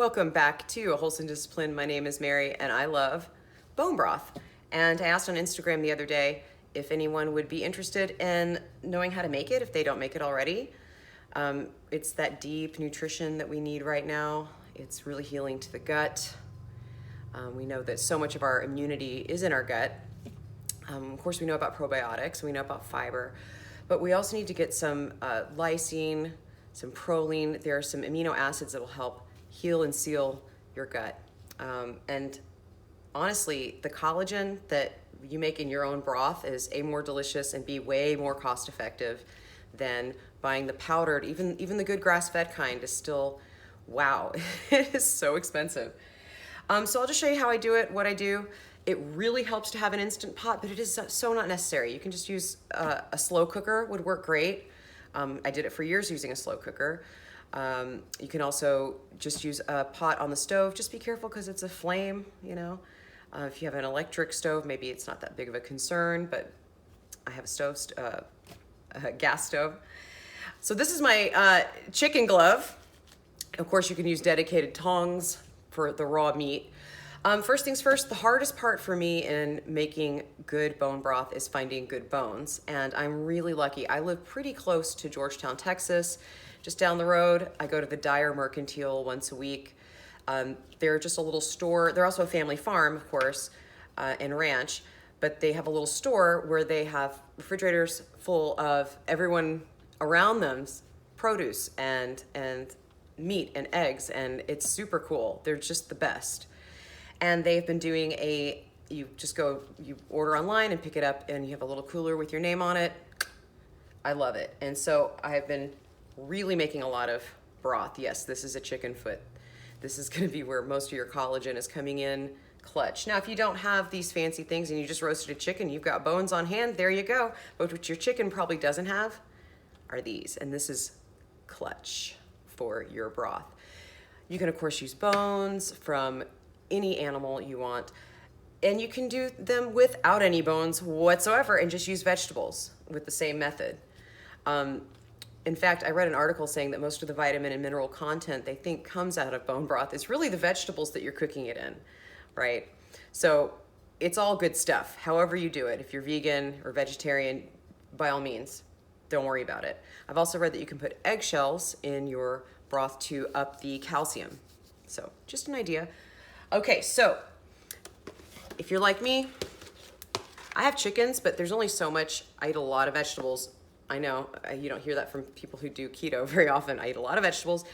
Welcome back to A Wholesome Discipline. My name is Mary and I love bone broth. And I asked on Instagram the other day if anyone would be interested in knowing how to make it if they don't make it already. It's that deep nutrition that we need right now. It's really healing to the gut. We know that so much of our immunity is in our gut. Of course, we know about probiotics, we know about fiber, but we also need to get some lysine, some proline. There are some amino acids that will help heal and seal your gut. And honestly, the collagen that you make in your own broth is A, more delicious, and B, way more cost effective than buying the powdered. Even the good grass-fed kind is still, wow, it is so expensive. So I'll just show you how I do it, what I do. It really helps to have an instant pot, but it is so not necessary. You can just use a slow cooker, would work great. I did it for years using a slow cooker. You can also just use a pot on the stove. Just be careful because it's a flame, you know. If you have an electric stove, maybe it's not that big of a concern, but I have a gas stove. So this is my chicken glove. Of course, you can use dedicated tongs for the raw meat. First things first, the hardest part for me in making good bone broth is finding good bones. And I'm really lucky. I live pretty close to Georgetown, Texas. Just down the road, I go to the Dyer Mercantile once a week. They're just a little store. They're also a family farm, of course, and ranch, but they have a little store where they have refrigerators full of everyone around them's produce and meat and eggs, and it's super cool. They're just the best. And they've been doing you order online and pick it up, and you have a little cooler with your name on it. I love it. And so I have been really making a lot of broth. Yes, this is a chicken foot. This is going to be where most of your collagen is coming in clutch. Now, if you don't have these fancy things and you just roasted a chicken, you've got bones on hand, there you go. But what your chicken probably doesn't have are these, and this is clutch for your broth. You can, of course, use bones from any animal you want, and you can do them without any bones whatsoever and just use vegetables with the same method. In fact, I read an article saying that most of the vitamin and mineral content they think comes out of bone broth. It's really the vegetables that you're cooking it in, right? So it's all good stuff, however you do it. If you're vegan or vegetarian, by all means, don't worry about it. I've also read that you can put eggshells in your broth to up the calcium. So just an idea. Okay, so if you're like me, I have chickens, but there's only so much. I eat a lot of vegetables. I know you don't hear that from people who do keto very often. I eat a lot of vegetables.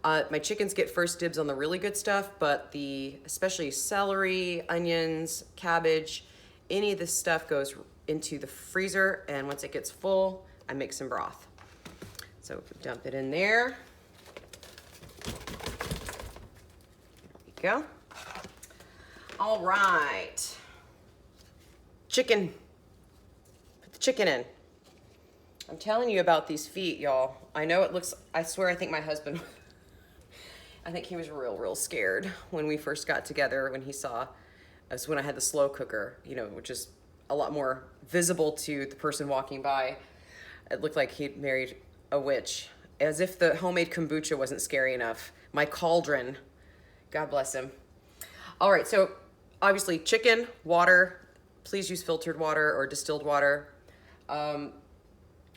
My chickens get first dibs on the really good stuff, but especially celery, onions, cabbage, any of this stuff goes into the freezer, and once it gets full, I make some broth. So dump it in there. There we go. All right. Chicken. Put the chicken in. I'm telling you about these feet, y'all. I know it looks, I swear, I think my husband, I think he was real scared when we first got together, when he saw us, when I had the slow cooker, you know, which is a lot more visible to the person walking by. It looked like he'd married a witch, as if the homemade kombucha wasn't scary enough. My cauldron, God bless him. All right, so obviously chicken, water, please use filtered water or distilled water.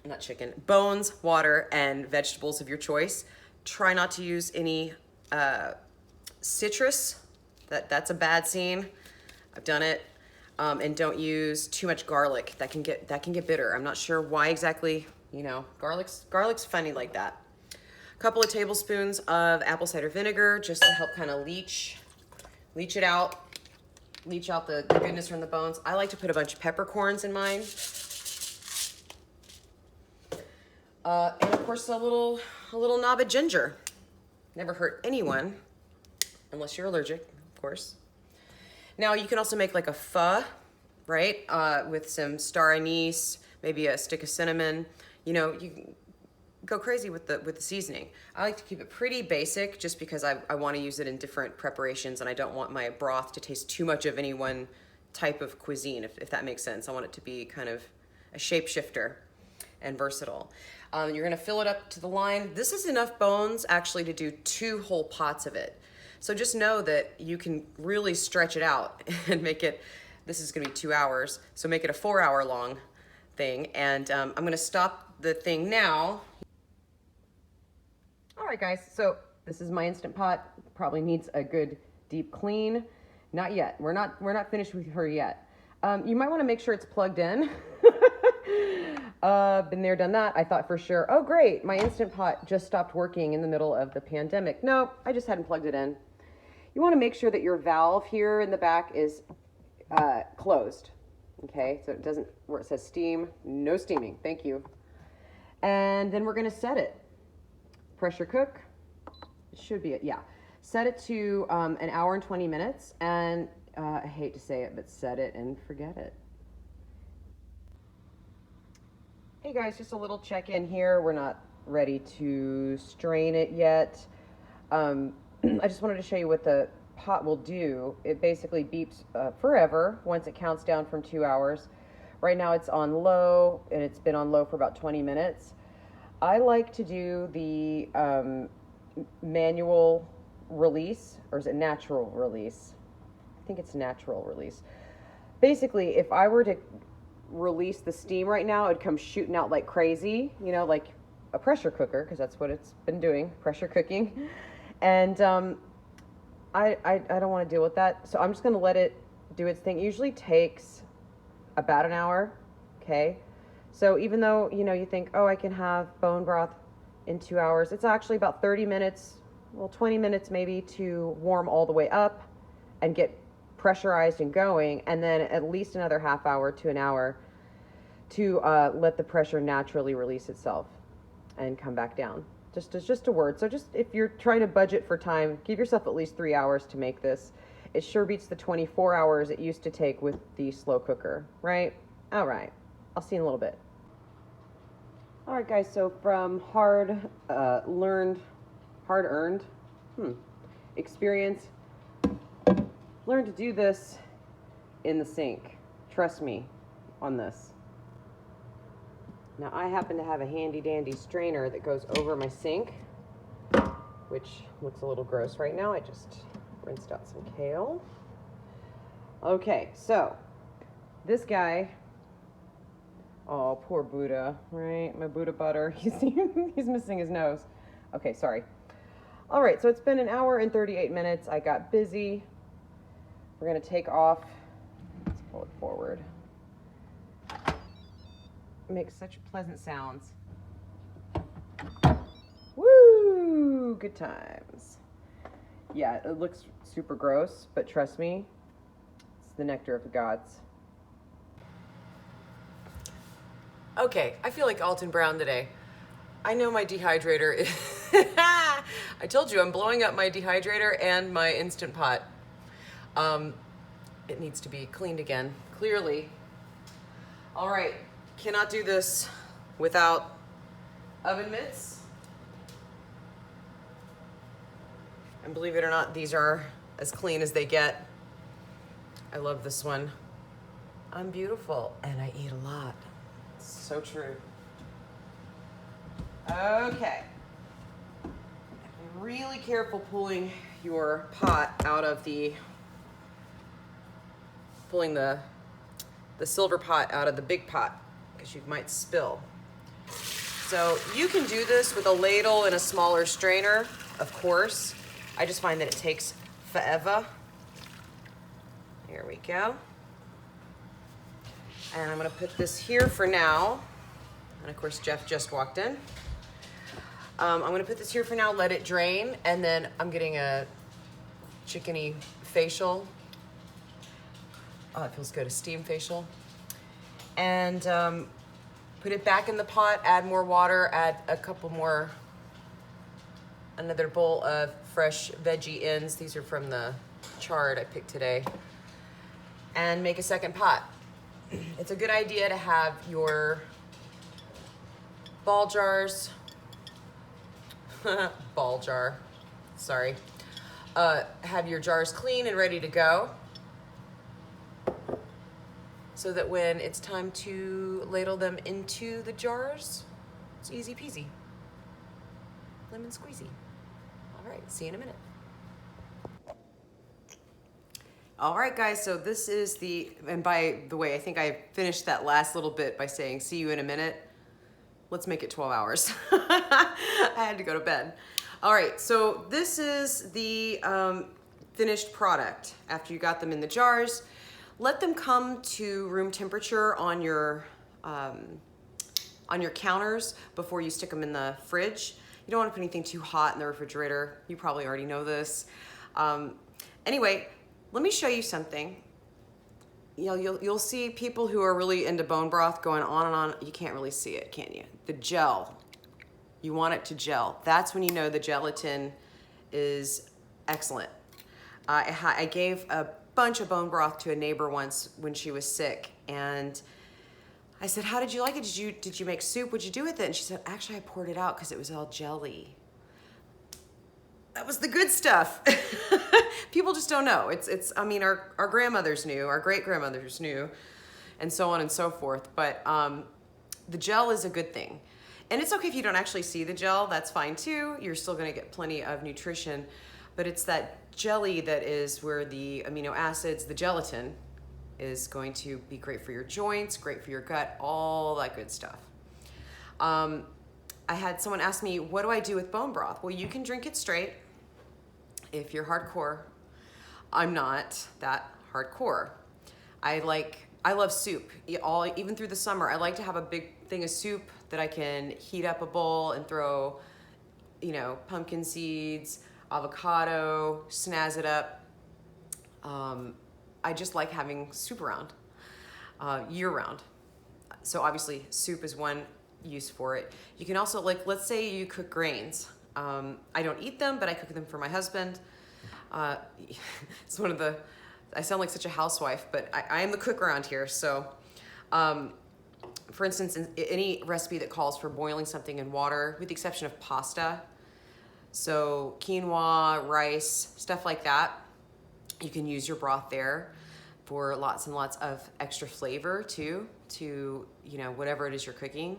Not chicken, bones, water, and vegetables of your choice. Try not to use any citrus. That's a bad scene. I've done it. And don't use too much garlic. That can get bitter. I'm not sure why exactly. You know, garlic's funny like that. A couple of tablespoons of apple cider vinegar just to help kind of leach it out. Leach out the goodness from the bones. I like to put a bunch of peppercorns in mine. And of course a little knob of ginger. Never hurt anyone, unless you're allergic, of course. Now you can also make like a pho, right? With some star anise, maybe a stick of cinnamon. You know, you can go crazy with the seasoning. I like to keep it pretty basic just because I want to use it in different preparations, and I don't want my broth to taste too much of any one type of cuisine, if that makes sense. I want it to be kind of a shapeshifter and versatile. You're gonna fill it up to the line. This is enough bones actually to do 2 whole pots of it. So just know that you can really stretch it out and make it, this is gonna be 2 hours, so make it a 4-hour long thing. And I'm gonna stop the thing now. All right, guys, so this is my Instant Pot. Probably needs a good deep clean. Not yet, we're not finished with her yet. You might wanna make sure it's plugged in. Been there, done that. I thought for sure, oh great, my Instant Pot just stopped working in the middle of the pandemic. No, I just hadn't plugged it in. You want to make sure that your valve here in the back is closed. Okay, so it doesn't, where it says steam, no steaming, thank you. And then we're going to set it. Pressure cook, it should be it, yeah. Set it to an hour and 20 minutes, and I hate to say it, but set it and forget it. Hey guys, just a little check-in here. We're not ready to strain it yet. I just wanted to show you what the pot will do. It basically beeps forever once it counts down from 2 hours. Right now it's on low, and it's been on low for about 20 minutes. I like to do the manual release, or is it natural release? I think it's natural release. Basically, if I were to release the steam right now, it'd come shooting out like crazy, you know, like a pressure cooker, because that's what it's been doing, pressure cooking. And I don't want to deal with that, so I'm just going to let it do its thing. It usually takes about an hour, okay? So even though, you know, you think, oh, I can have bone broth in 2 hours, it's actually about 30 minutes, well, 20 minutes maybe, to warm all the way up and get pressurized and going, and then at least another half hour to an hour to let the pressure naturally release itself and come back down. Just a word. So just if you're trying to budget for time, give yourself at least 3 hours to make this. It sure beats the 24 hours it used to take with the slow cooker, right? All right, I'll see you in a little bit. All right, guys, so from hard-earned experience, learn to do this in the sink. Trust me on this. Now I happen to have a handy dandy strainer that goes over my sink, which looks a little gross right now. I just rinsed out some kale. Okay, so this guy, oh, poor Buddha, right? My Buddha butter, he's missing his nose. Okay, sorry. All right, so it's been an hour and 38 minutes. I got busy. We're gonna take off, let's pull it forward. It makes such pleasant sounds. Woo, good times. Yeah, it looks super gross, but trust me, it's the nectar of the gods. Okay, I feel like Alton Brown today. I know my dehydrator is, I told you I'm blowing up my dehydrator and my Instant Pot. It needs to be cleaned again, clearly. All right, cannot do this without oven mitts. And believe it or not, these are as clean as they get. I love this one. I'm beautiful and I eat a lot. It's so true. Okay. Be really careful pulling your pot out of pulling the silver pot out of the big pot, because you might spill. So you can do this with a ladle and a smaller strainer, of course. I just find that it takes forever. Here we go. And I'm gonna put this here for now. And of course, Jeff just walked in. I'm gonna put this here for now, let it drain, and then I'm getting a chickeny facial. Oh, it feels good, a steam facial. And put it back in the pot, add more water, add another bowl of fresh veggie ends. These are from the chard I picked today. And make a second pot. It's a good idea to have your ball jars, ball jar, sorry. Have your jars clean and ready to go, so that when it's time to ladle them into the jars, it's easy peasy. Lemon squeezy. All right, see you in a minute. All right, guys, so this is and by the way, I think I finished that last little bit by saying, see you in a minute. Let's make it 12 hours. I had to go to bed. All right, so this is the finished product. After you got them in the jars, let them come to room temperature on your counters before you stick them in the fridge. You don't want to put anything too hot in the refrigerator. You probably already know this. Anyway, let me show you something. You know, you'll see people who are really into bone broth going on and on. You can't really see it, can you? The gel. You want it to gel. That's when you know the gelatin is excellent. I gave a bunch of bone broth to a neighbor once when she was sick, and I said, how did you like it? Did you make soup? What'd you do with it? And she said, actually, I poured it out because it was all jelly. That was the good stuff. People just don't know. I mean, our grandmothers knew, our great-grandmothers knew, and so on and so forth. But the gel is a good thing. And it's okay if you don't actually see the gel, that's fine too. You're still gonna get plenty of nutrition, but it's that jelly that is where the amino acids, the gelatin, is going to be great for your joints, great for your gut, all that good stuff. I had someone ask me, what do I do with bone broth? Well, you can drink it straight if you're hardcore. I'm not that hardcore. I love soup. Even through the summer, I like to have a big thing of soup that I can heat up a bowl and throw, you know, pumpkin seeds, avocado, snazz it up. I just like having soup around, year round. So obviously soup is one use for it. You can also, like, let's say you cook grains. I don't eat them, but I cook them for my husband. It's one of the, I sound like such a housewife, but I am the cook around here. So, for instance, in any recipe that calls for boiling something in water, with the exception of pasta, so quinoa, rice, stuff like that, you can use your broth there for lots and lots of extra flavor too, to, you know, whatever it is you're cooking.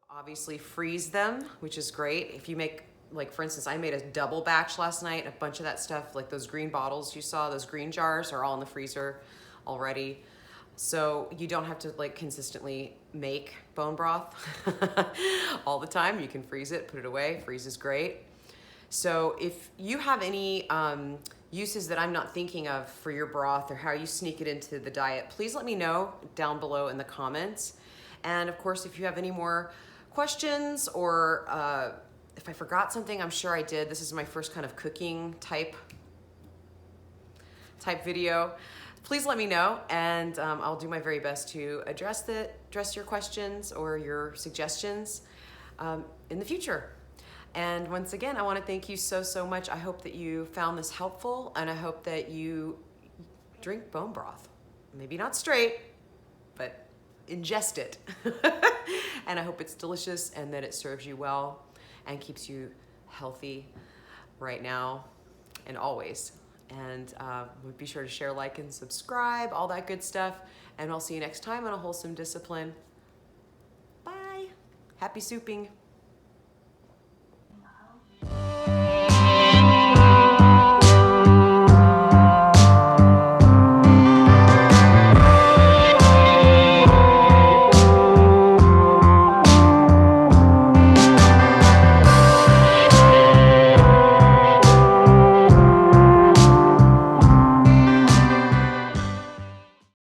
Obviously freeze them, which is great. If you make, like for instance, I made a double batch last night, a bunch of that stuff, like those green bottles you saw, those green jars are all in the freezer already. So you don't have to like consistently make bone broth all the time. You can freeze it, put it away, freeze is great. So if you have any uses that I'm not thinking of for your broth or how you sneak it into the diet, please let me know down below in the comments. And of course, if you have any more questions or if I forgot something, I'm sure I did. This is my first kind of cooking type video. Please let me know, and I'll do my very best to address your questions or your suggestions in the future. And once again, I want to thank you so much. I hope that you found this helpful, and I hope that you drink bone broth. Maybe not straight, but ingest it. And I hope it's delicious and that it serves you well and keeps you healthy right now and always. And be sure to share, like, and subscribe, all that good stuff. And I'll see you next time on A Wholesome Discipline. Bye. Happy souping.